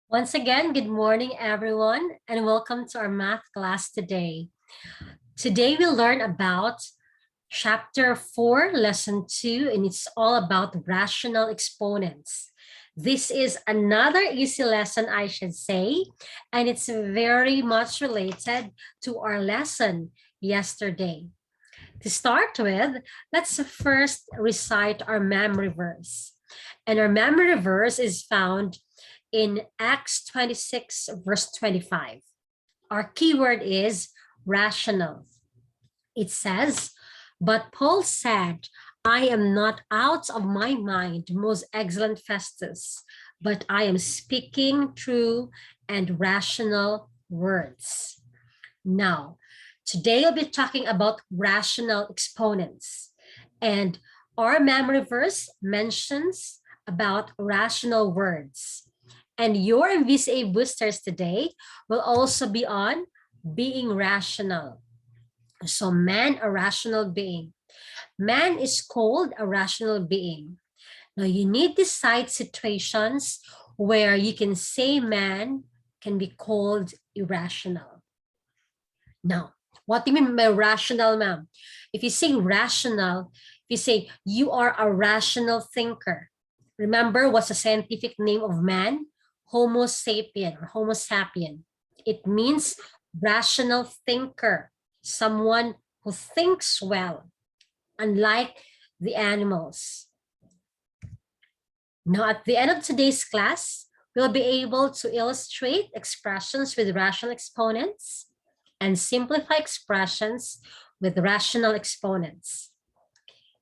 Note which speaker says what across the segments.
Speaker 1: Once again, good morning, everyone, and welcome to our math class today. Today, we'll learn about chapter 4, lesson 2, and it's all about rational exponents. This is another easy lesson, I should say, and it's very much related to our lesson yesterday. To start with, let's first recite our memory verse. And our memory verse is found in Acts 26, verse 25. Our keyword is rational. It says, "But Paul said, I am not out of my mind, most excellent Festus, but I am speaking true and rational words." Now, today I'll be talking about rational exponents. And our memory verse mentions about rational words. And your MVCA boosters today will also be on being rational. So man, a rational being. Man is called a rational being. Now you need to cite situations where you can say man can be called irrational. Now, what do you mean by rational, ma'am? If you say rational, if you say you are a rational thinker, remember what's the scientific name of man? Homo sapien or Homo sapien. It means rational thinker, someone who thinks well, unlike the animals. Now, at the end of today's class, we'll be able to illustrate expressions with rational exponents and simplify expressions with rational exponents.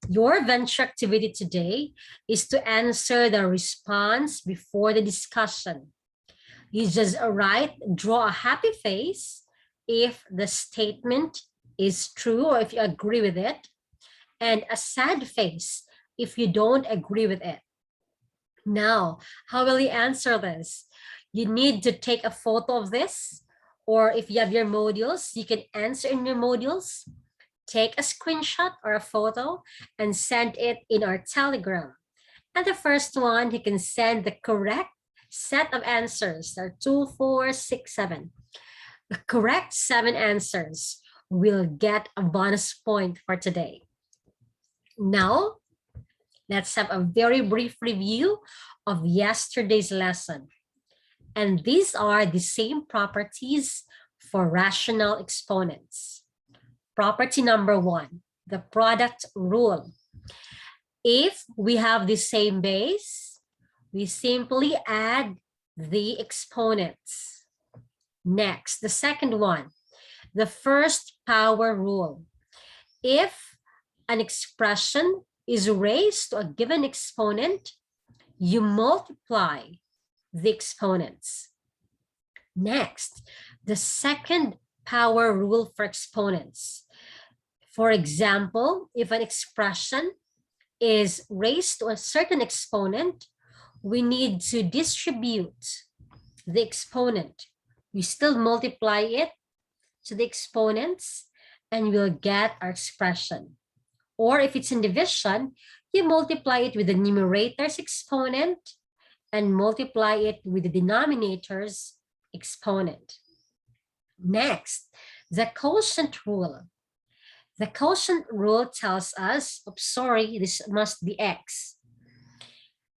Speaker 1: Your venture activity today is to answer the response before the discussion. You just draw a happy face if the statement is true or if you agree with it, and a sad face if you don't agree with it. Now, how will you answer this? You need to take a photo of this, or if you have your modules, you can answer in your modules. Take a screenshot or a photo and send it in our Telegram. And the first one, you can send the correct set of answers. There are 2, 4, 6, 7. The correct 7 answers will get a bonus point for today. Now, let's have a very brief review of yesterday's lesson. And these are the same properties for rational exponents. Property number 1, the product rule. If we have the same base, we simply add the exponents. Next, the second one, the first power rule. If an expression is raised to a given exponent, you multiply the exponents. Next, the second power rule for exponents. For example, if an expression is raised to a certain exponent, we need to distribute the exponent. We still multiply it to the exponents and we'll get our expression. Or if it's in division, you multiply it with the numerator's exponent and multiply it with the denominator's exponent. Next, the quotient rule. The quotient rule tells us, this must be x.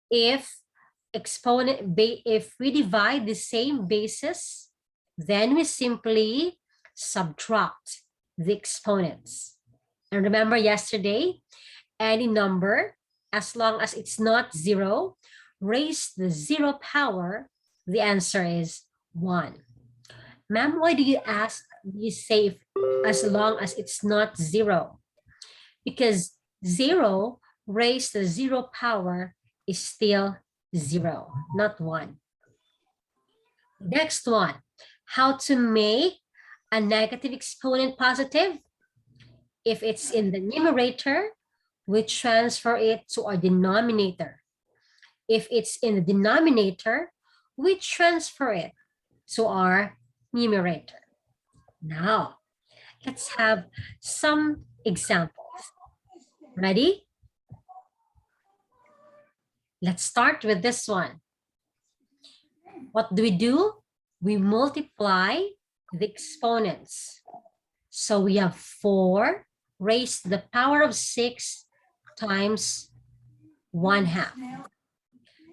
Speaker 1: If we divide the same bases, then we simply subtract the exponents. And remember yesterday, any number, as long as it's not 0, raise the 0 power, the answer is 1. Ma'am, why do you say as long as it's not 0? Because 0 raised to 0 power is still 0, not 1. Next one, how to make a negative exponent positive. If it's in the numerator, we transfer it to our denominator. If it's in the denominator, we transfer it to our numerator. Now, let's have some examples. Ready? Let's start with this one. What do? We multiply the exponents. So we have 4 raised to the power of 6 times 1/2.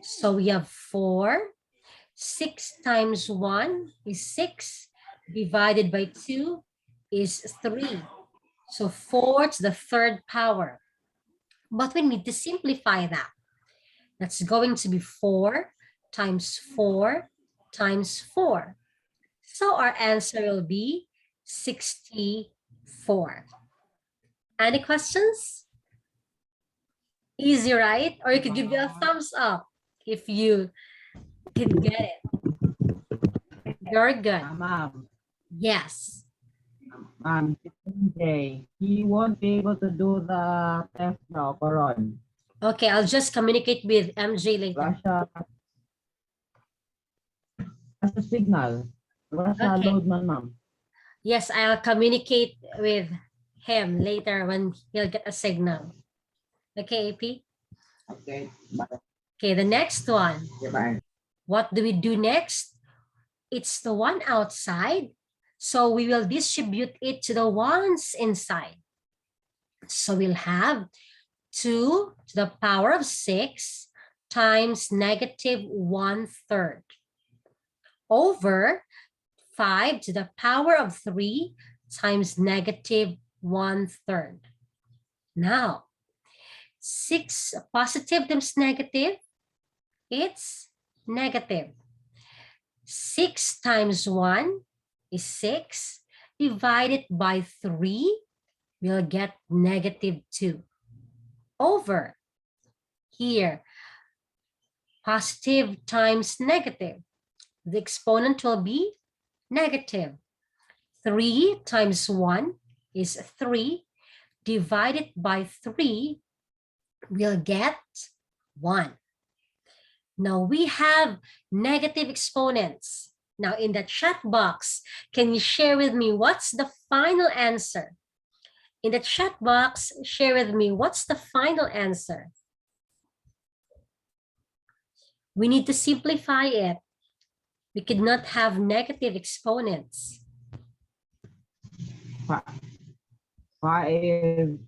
Speaker 1: So we have 4. 6 times 1 is 6. Divided by 2 is 3. So 4 to the 3rd power. But we need to simplify that. That's going to be 4 times 4 times 4. So our answer will be 64. Any questions? Easy, right? Or you could give me a thumbs up if you can get it. Very good.
Speaker 2: Ma'am,
Speaker 1: Yes.
Speaker 2: he won't be able to do the test now, Coron.
Speaker 1: Okay, I'll just communicate with MJ later.
Speaker 2: Wala signal. Wala siya
Speaker 1: Okay.
Speaker 2: load man, ma'am.
Speaker 1: Yes, I'll communicate with him later when he'll get a signal. Okay, AP?
Speaker 2: Okay, bye.
Speaker 1: Okay, the next one.
Speaker 2: Okay, bye.
Speaker 1: What do we do next? It's the one outside. So we will distribute it to the ones inside. So we'll have 2 to the power of 6 times negative 1/3 over 5 to the power of 3 times negative 1/3. Now, 6 positive times negative, it's negative. 6 times 1 is 6. Divided by 3, we'll get negative 2. Over here, positive times negative. The exponent will be negative. 3 times 1 is 3. Divided by 3, we'll get 1. Now we have negative exponents. Now in the chat box, can you share with me what's the final answer? In the chat box, share with me what's the final answer. We need to simplify it. We could not have negative exponents.
Speaker 2: 5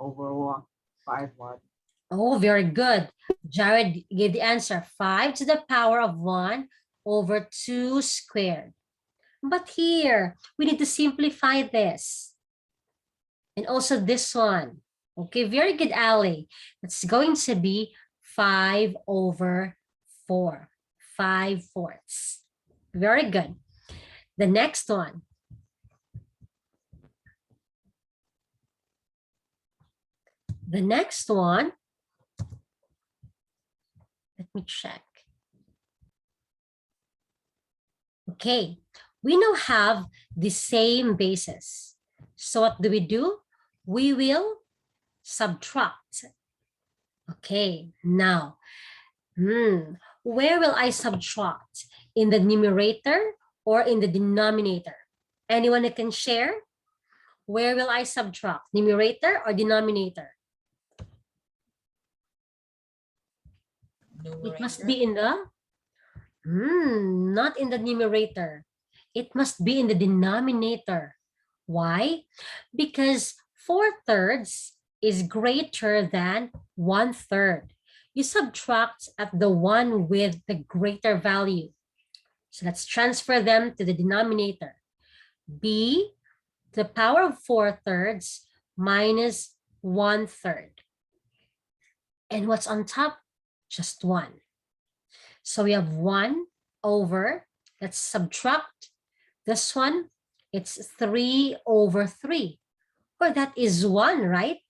Speaker 2: over 1. 5 what?
Speaker 1: Oh, very good. Jared gave the answer. 5 to the power of 1 over 2 squared. But here, we need to simplify this. And also this one. Okay, very good, Ali. It's going to be 5 over 4. 5/4. Very good. The next one. The next one. Let me check. Okay, we now have the same basis. So what do? We will subtract. Okay, now, where will I subtract? In the numerator or in the denominator? Anyone who can share? Where will I subtract? Numerator or denominator? It must be in the, not in the numerator. It must be in the denominator. Why? Because 4/3 is greater than 1/3. You subtract at the one with the greater value. So let's transfer them to the denominator. B to the power of 4/3 minus 1/3. And what's on top? Just 1. So we have 1 over, let's subtract this one. It's 3 over 3. Well, that is 1, right?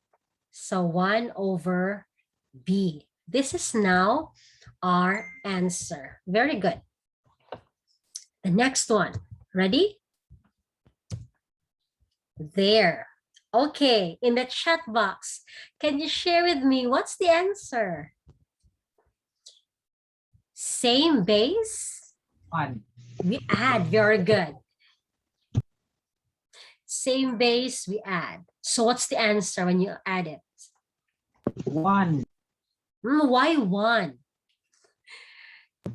Speaker 1: So 1 over B. This is now our answer. Very good. The next one. Ready? There. Okay, in the chat box, can you share with me what's the answer? Same base?
Speaker 2: 1.
Speaker 1: We add. Very good. Same base, we add. So what's the answer when you add it?
Speaker 2: 1.
Speaker 1: Why 1?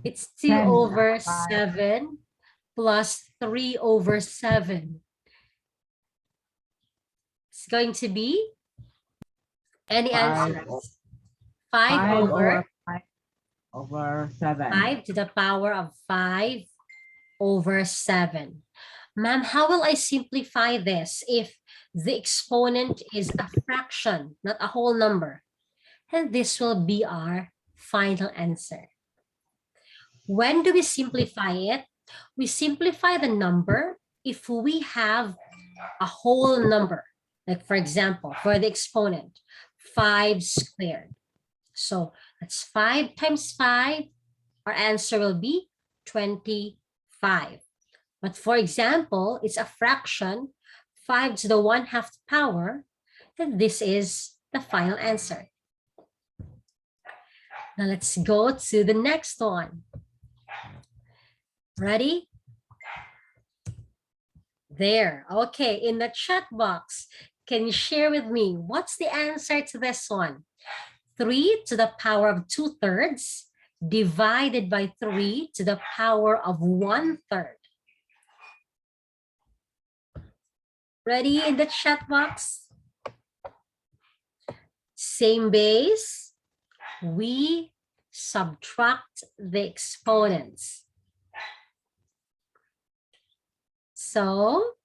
Speaker 1: It's 2
Speaker 2: 10
Speaker 1: over
Speaker 2: 5.
Speaker 1: 7 plus 3 over 7. It's going to be any
Speaker 2: 5
Speaker 1: answers? 5
Speaker 2: 5
Speaker 1: over
Speaker 2: over 5 over 7.
Speaker 1: 5 to the power of 5 over 7. Ma'am, how will I simplify this if the exponent is a fraction, not a whole number? And this will be our final answer. When do we simplify it? We simplify the number if we have a whole number. Like for example, for the exponent, 5 squared. So that's 5 times 5. Our answer will be 25. But for example, it's a fraction, 5 to the 1/2 power, then this is the final answer. Now let's go to the next one. Ready? There. Okay, in the chat box, can you share with me what's the answer to this one? 3 to the power of 2/3 divided by 3 to the power of 1/3. Ready in the chat box? Same base, we subtract the exponents. So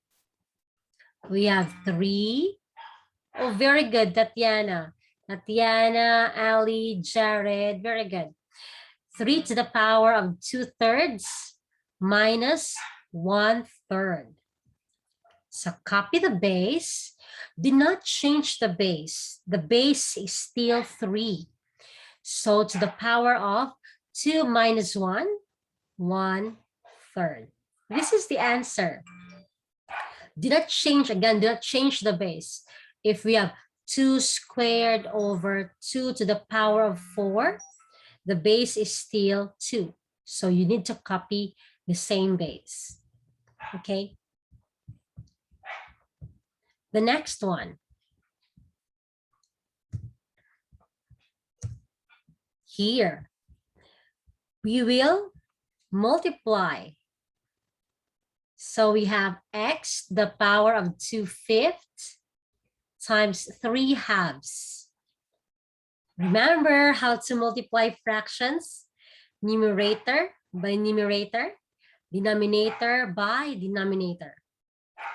Speaker 1: we have 3. Oh, very good, Tatiana. Tatiana, Ali, Jared, very good. 3 to the power of 2/3 minus 1/3. So copy the base. Do not change the base. The base is still 3. So to the power of 2 minus 1, 1/3. This is the answer. Do not change, again, do not change the base. If we have 2 squared over 2 to the power of 4, the base is still 2. So you need to copy the same base. Okay. The next one. Here, we will multiply. So we have x to the power of 2/5 times 3/2. Remember how to multiply fractions? Numerator by numerator, denominator by denominator.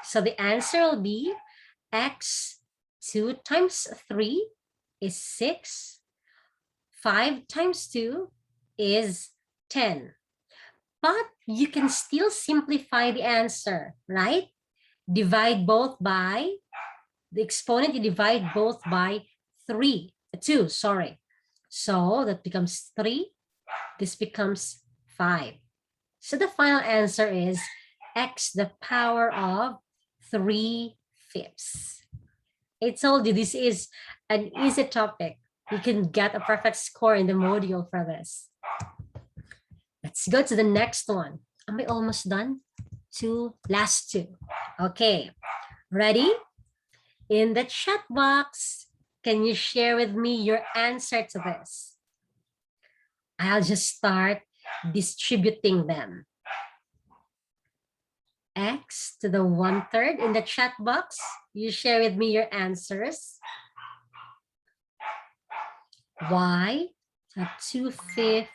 Speaker 1: So the answer will be x 2 times 3 is 6. 5 times 2 is 10. But you can still simplify the answer, right? Divide both by, the exponent, you divide both by 2, sorry. So that becomes 3. This becomes 5. So the final answer is x to the power of 3/5. I told you this is an easy topic. You can get a perfect score in the module for this. Let's go to the next one. Am I almost done? Last two. Okay, ready? In the chat box, can you share with me your answer to this? I'll just start distributing them. X to the 1/3 in the chat box. You share with me your answers. Y to 2/5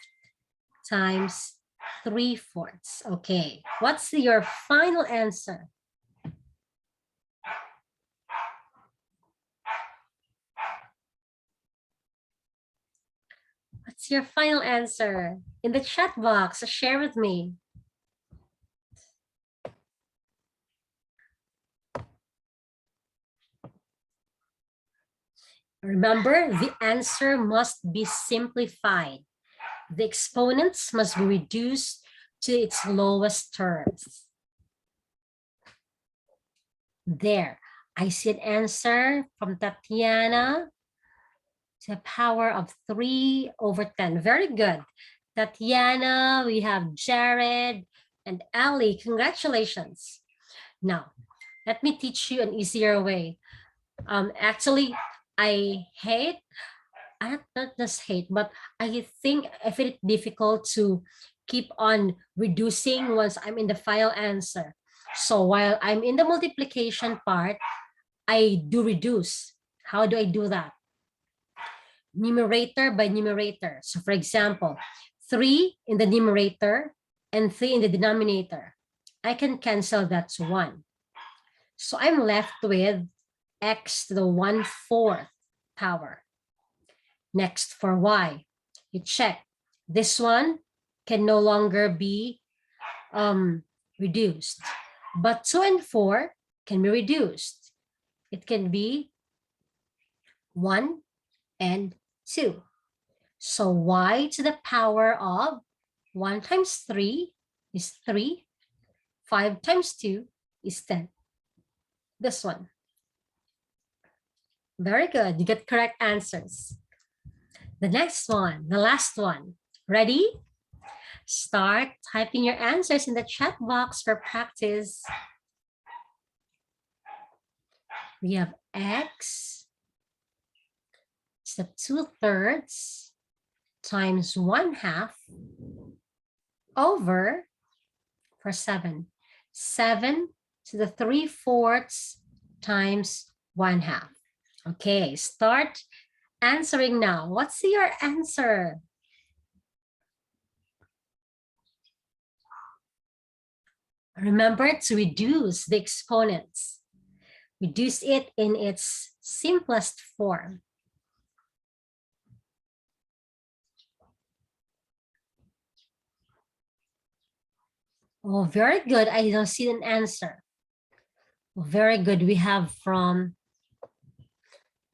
Speaker 1: times 3/4. Okay, what's your final answer? What's your final answer? In the chat box, share with me. Remember, the answer must be simplified. The exponents must be reduced to its lowest terms. There, I see an answer from Tatiana to the power of 3/10. Very good. Tatiana, we have Jared and Ali. Congratulations. Now, let me teach you an easier way. Actually, I hate not just hate, but I think I find it difficult to keep on reducing once I'm in the final answer. So while I'm in the multiplication part, I do reduce. How do I do that? Numerator by numerator. So for example, 3 in the numerator and 3 in the denominator. I can cancel that to 1. So I'm left with x to the 1/4 power. Next, for y, you check. This one can no longer be reduced, but 2 and 4 can be reduced. It can be 1 and 2. So y to the power of 1 times 3 is 3. 5 times 2 is 10. This one. Very good. You get correct answers. The next one, the last one. Ready? Start typing your answers in the chat box for practice. We have x is the 2/3 times 1/2 over for 7. 7 to the 3/4 times 1/2. Okay, start answering now. What's your answer? Remember to reduce the exponents. Reduce it in its simplest form. Oh, very good. I don't see an answer. Very good. We have from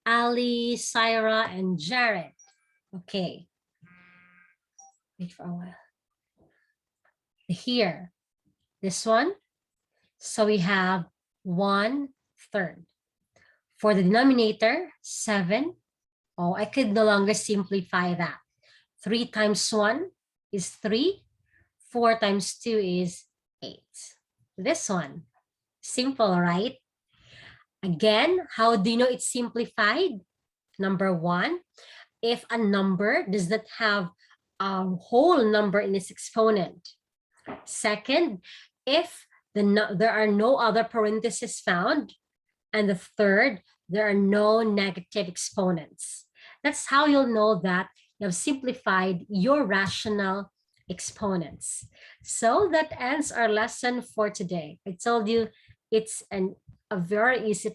Speaker 1: Ali, Syra, and Jared. Okay. Wait for a while. Here, this one. So we have 1/3. For the denominator, 7. Oh, I could no longer simplify that. 3 times 1 is 3. 4 times 2 is 8. This one. Simple, right? Again, how do you know it's simplified? Number 1, if a number does not have a whole number in its exponent. Second, if there are no other parentheses found. And the third, there are no negative exponents. That's how you'll know that you have simplified your rational exponents. So that ends our lesson for today. I told you it's a very easy